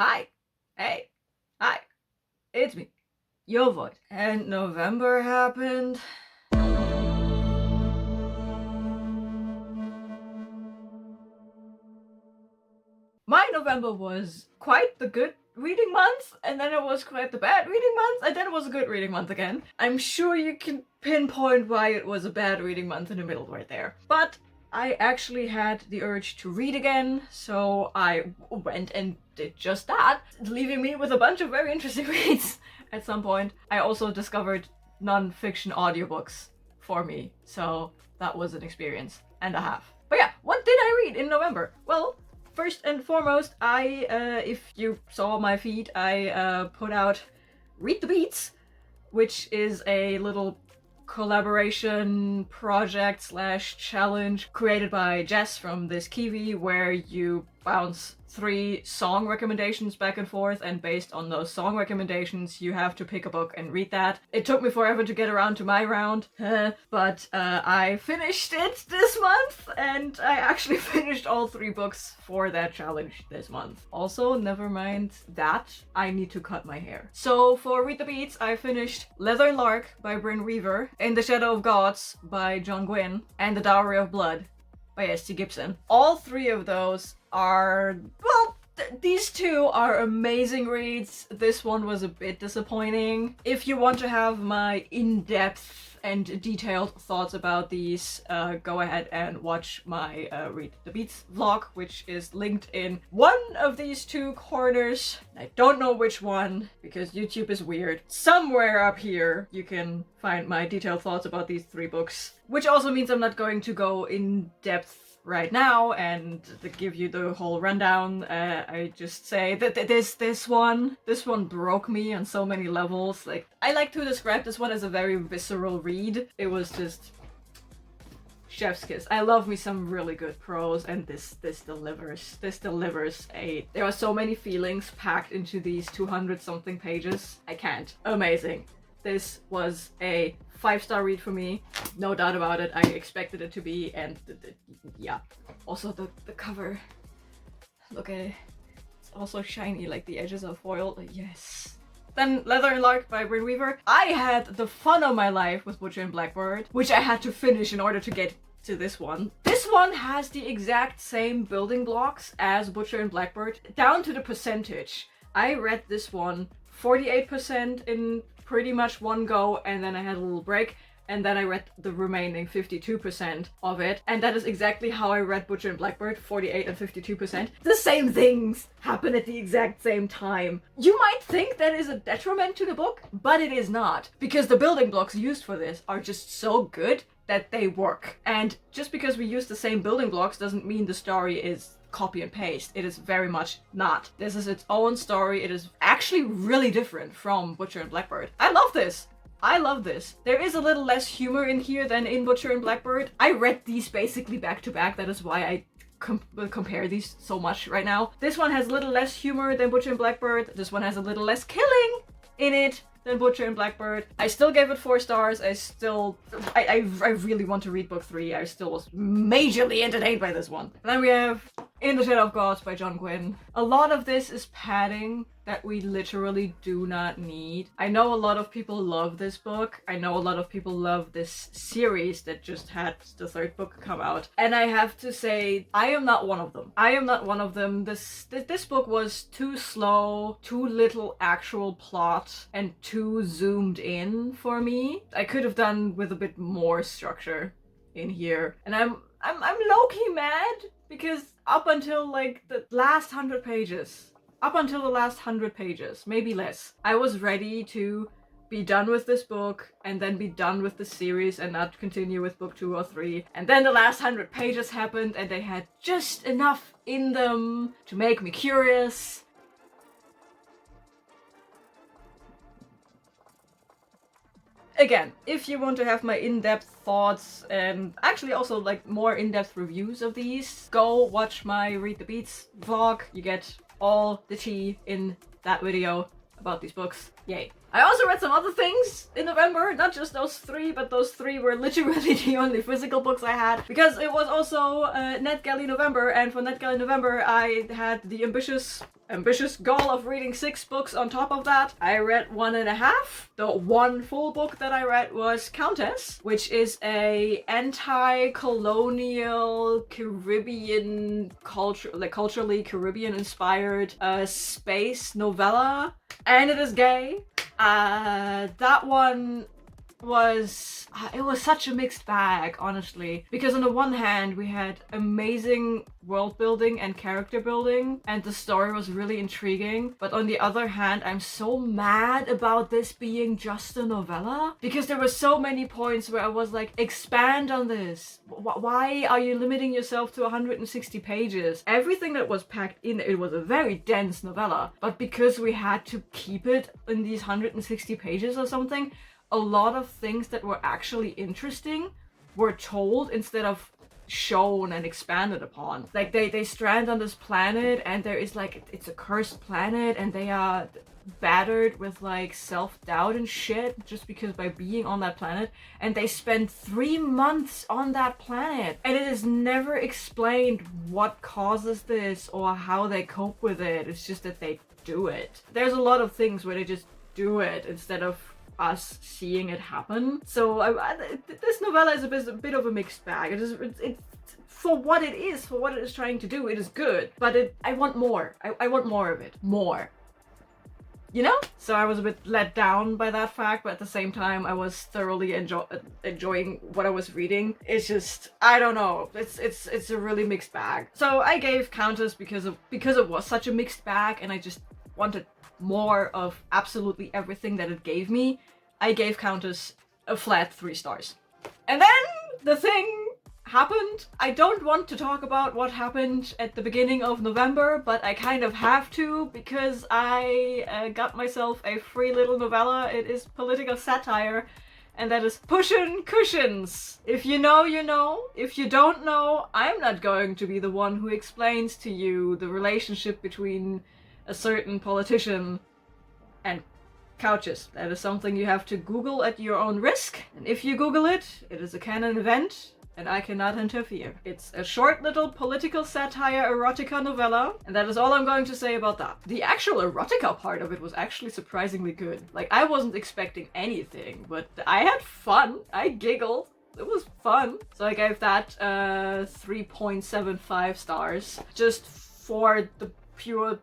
Hi. Hey. Hi. It's me. Your voice. And November happened. My November was quite the good reading month, and then it was quite the bad reading month, and then it was a good reading month again. I'm sure you can pinpoint why it was a bad reading month in the middle right there. But I actually had the urge to read again, so I went and did just that, leaving me with a bunch of very interesting reads at some point. I also discovered non-fiction audiobooks for me, so that was an experience and a half. But yeah, what did I read in November? Well, first and foremost, if you saw my feed, I put out Read the Beats, which is a little collaboration project slash challenge created by Jess from This Kiwi, where you bounce 3 song recommendations back and forth, and based on those song recommendations you have to pick a book and read that. It took me forever to get around to my round, but I finished it this month, and I actually finished all 3 books for that challenge this month. Also, never mind that, I need to cut my hair. So for Read the Beats, I finished Leather and Lark by Brynne Weaver, In the Shadow of Gods by Gwynne, and The Dowry of Blood by S.T. Gibson. All 3 of those are, well, these 2 are amazing reads. This one was a bit disappointing. If you want to have my in-depth and detailed thoughts about these, go ahead and watch my Read the Beats vlog, which is linked in one of these 2 corners. I don't know which one, because YouTube is weird. Somewhere up here you can find my detailed thoughts about these 3 books, which also means I'm not going to go in depth right now and to give you the whole rundown. I just say that this one broke me on so many levels. Like, I like to describe this one as a very visceral read. It was just chef's kiss. I love me some really good prose, and this delivers. There are so many feelings packed into these 200 something pages. I can't. Amazing. This was a 5-star read for me, no doubt about it. I expected it to be, and yeah. Also the cover, look at it. It's also shiny, like the edges are foiled. Yes. Then Leather and Lark by Brynne Weaver. I had the fun of my life with Butcher and Blackbird, which I had to finish in order to get to this one. This one has the exact same building blocks as Butcher and Blackbird, down to the percentage. I read this one 48% in pretty much one go, and then I had a little break, and then I read the remaining 52% of it, and that is exactly how I read Butcher and Blackbird, 48 and 52%. The same things happen at the exact same time. You might think that is a detriment to the book, but it is not, because the building blocks used for this are just so good that they work. And just because we use the same building blocks doesn't mean the story is copy and paste. It is very much not. This is its own story. It is actually really different from Butcher and Blackbird. I love this. I love this. There is a little less humor in here than in Butcher and Blackbird. I read these basically back to back. That is why I compare these so much right now. This one has a little less humor than Butcher and Blackbird. This one has a little less killing in it than Butcher and Blackbird. I still gave it 4 stars. I really want to read book 3. I still was majorly entertained by this one. And then we have In the Shadow of Gods by Gwynne. A lot of this is padding that we literally do not need. I know a lot of people love this book. I know a lot of people love this series that just had the 3rd book come out. And I have to say, I am not one of them. I am not one of them. This book was too slow, too little actual plot, and too zoomed in for me. I could have done with a bit more structure in here. And I'm low-key mad, because up until like the last 100 pages, maybe less, I was ready to be done with this book and then be done with the series and not continue with book 2 or 3. And then the last 100 pages happened, and they had just enough in them to make me curious. Again, if you want to have my in-depth thoughts and actually also like more in-depth reviews of these, go watch my Read the Beats vlog. You get all the tea in that video about these books. Yay. I also read some other things in November, not just those 3, but those 3 were literally the only physical books I had, because it was also NetGalley November, and for NetGalley November I had The Ambitious ambitious goal of reading 6 books on top of that. I read 1.5. The one full book that I read was Countess, which is a anti-colonial Caribbean culture, like culturally Caribbean inspired space novella, and it is gay. That one was it was such a mixed bag, honestly, because on the one hand we had amazing world building and character building and the story was really intriguing, but on the other hand I'm so mad about this being just a novella, because there were so many points where I was like, expand on this. Why are you limiting yourself to 160 pages? Everything that was packed in it was a very dense novella, but because we had to keep it in these 160 pages or something, a lot of things that were actually interesting were told instead of shown and expanded upon. Like they strand on this planet and there is like, it's a cursed planet and they are battered with like self-doubt and shit just because by being on that planet, and they spend 3 months on that planet and it is never explained what causes this or how they cope with it. It's just that they do it. There's a lot of things where they just do it instead of us seeing it happen. So this novella is a bit of a mixed bag. It for what it is trying to do, it is good, but I want more. I want more of it. More. You know? So I was a bit let down by that fact, but at the same time I was thoroughly enjoying what I was reading. It's just, I don't know. It's a really mixed bag. So I gave Countess because it was such a mixed bag and I just wanted more of absolutely everything that it gave me. I gave Countess a flat 3 stars. And then the thing happened. I don't want to talk about what happened at the beginning of November, but I kind of have to because I got myself a free little novella. It is political satire, and that is Pushin' Cushions. If you know, you know. If you don't know, I'm not going to be the one who explains to you the relationship between a certain politician and couches. That is something you have to Google at your own risk. And if you Google it, it is a canon event and I cannot interfere. It's a short little political satire erotica novella, and that is all I'm going to say about that. The actual erotica part of it was actually surprisingly good. Like, I wasn't expecting anything, but I had fun. I giggled. It was fun. So I gave that 3.75 stars, just for the pure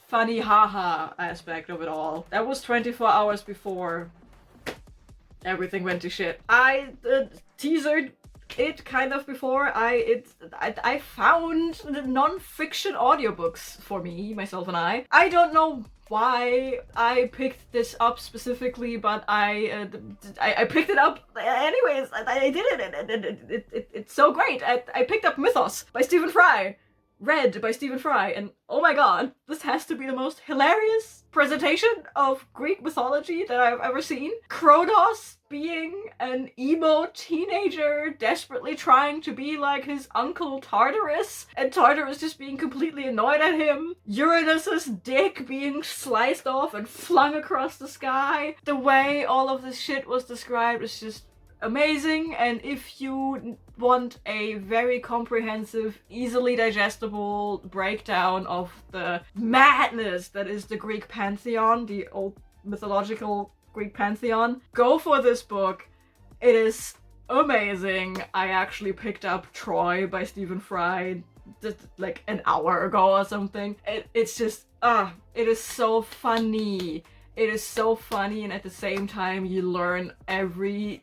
funny haha aspect of it all. That was 24 hours before everything went to shit. I teasered it kind of before. I found the non-fiction audiobooks for me, myself and I. I don't know why I picked this up specifically, but I picked it up anyways. I did it, and it's so great. I picked up Mythos by Stephen Fry. Read by Stephen Fry, and oh my god, this has to be the most hilarious presentation of Greek mythology that I've ever seen. Kronos being an emo teenager desperately trying to be like his uncle Tartarus, and Tartarus just being completely annoyed at him. Uranus's dick being sliced off and flung across the sky. The way all of this shit was described is just amazing, and if you want a very comprehensive, easily digestible breakdown of the madness that is the Greek pantheon, the old mythological Greek pantheon, go for this book. It is amazing. I actually picked up Troy by Stephen Fry just like an hour ago or something. It's just, it is so funny. It is so funny, and at the same time you learn every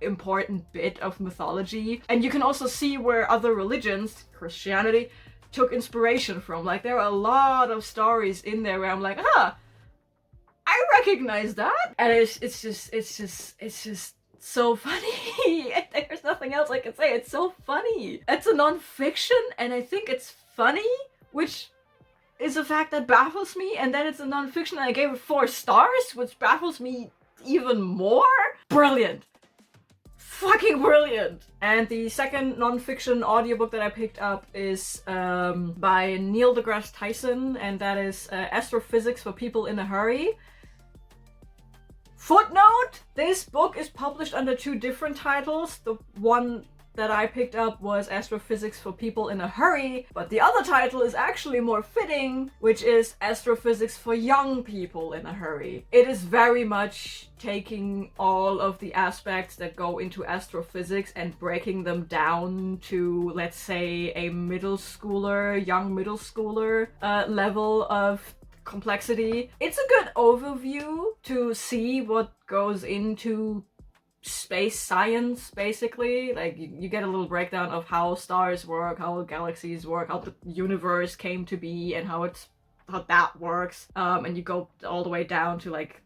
important bit of mythology, and you can also see where other religions, Christianity, took inspiration from. Like, there are a lot of stories in there where I'm like, I recognize that, and it's just so funny. There's nothing else I can say. It's so funny. It's a non-fiction, and I think it's funny, which is a fact that baffles me. And then it's a non-fiction, and I gave it 4 stars, which baffles me even more. Brilliant. Fucking brilliant! And the second non-fiction audiobook that I picked up is by Neil deGrasse Tyson, and that is Astrophysics for People in a Hurry. Footnote: this book is published under 2 different titles. The one that I picked up was Astrophysics for People in a Hurry, but the other title is actually more fitting, which is Astrophysics for Young People in a Hurry. It is very much taking all of the aspects that go into astrophysics and breaking them down to, let's say, a middle schooler, young middle schooler level of complexity. It's a good overview to see what goes into space science, basically. Like, you get a little breakdown of how stars work, how galaxies work, how the universe came to be, and how that works. And you go all the way down to like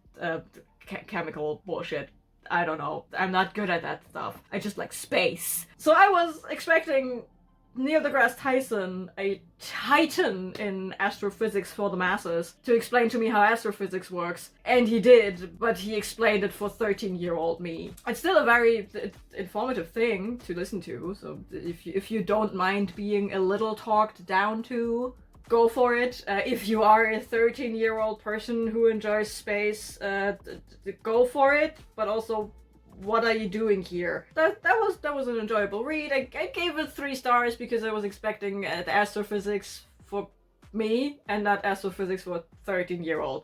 chemical bullshit. I don't know. I'm not good at that stuff. I just like space. So I was expecting Neil deGrasse Tyson, a titan in astrophysics for the masses, to explain to me how astrophysics works. And he did, but he explained it for 13-year-old me. It's still a very informative thing to listen to, so if you don't mind being a little talked down to, go for it. If you are a 13-year-old person who enjoys space, go for it, but also, what are you doing here? That was an enjoyable read. I gave it 3 stars because I was expecting the astrophysics for me and not astrophysics for 13-year-old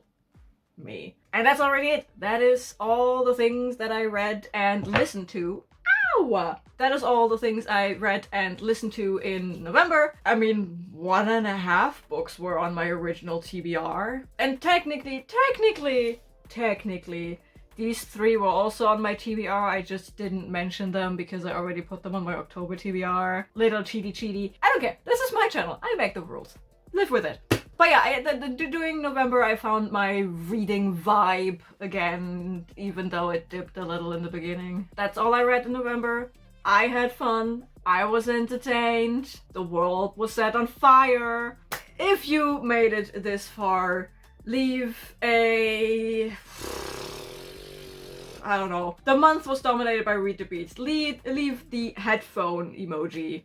me. And that's already it. That is all the things that I read and listened to. Ow! That is all the things I read and listened to in November. I mean, 1.5 books were on my original TBR. And technically, these 3 were also on my TBR. I just didn't mention them because I already put them on my October TBR. Little cheaty. I don't care. This is my channel. I make the rules. Live with it. But yeah, during November I found my reading vibe again, even though it dipped a little in the beginning. That's all I read in November. I had fun. I was entertained. The world was set on fire. If you made it this far, leave a... I don't know. The month was dominated by Read the Beats. Leave the headphone emoji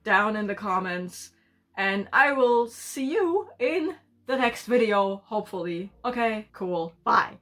down in the comments, and I will see you in the next video, hopefully. Okay, cool. Bye.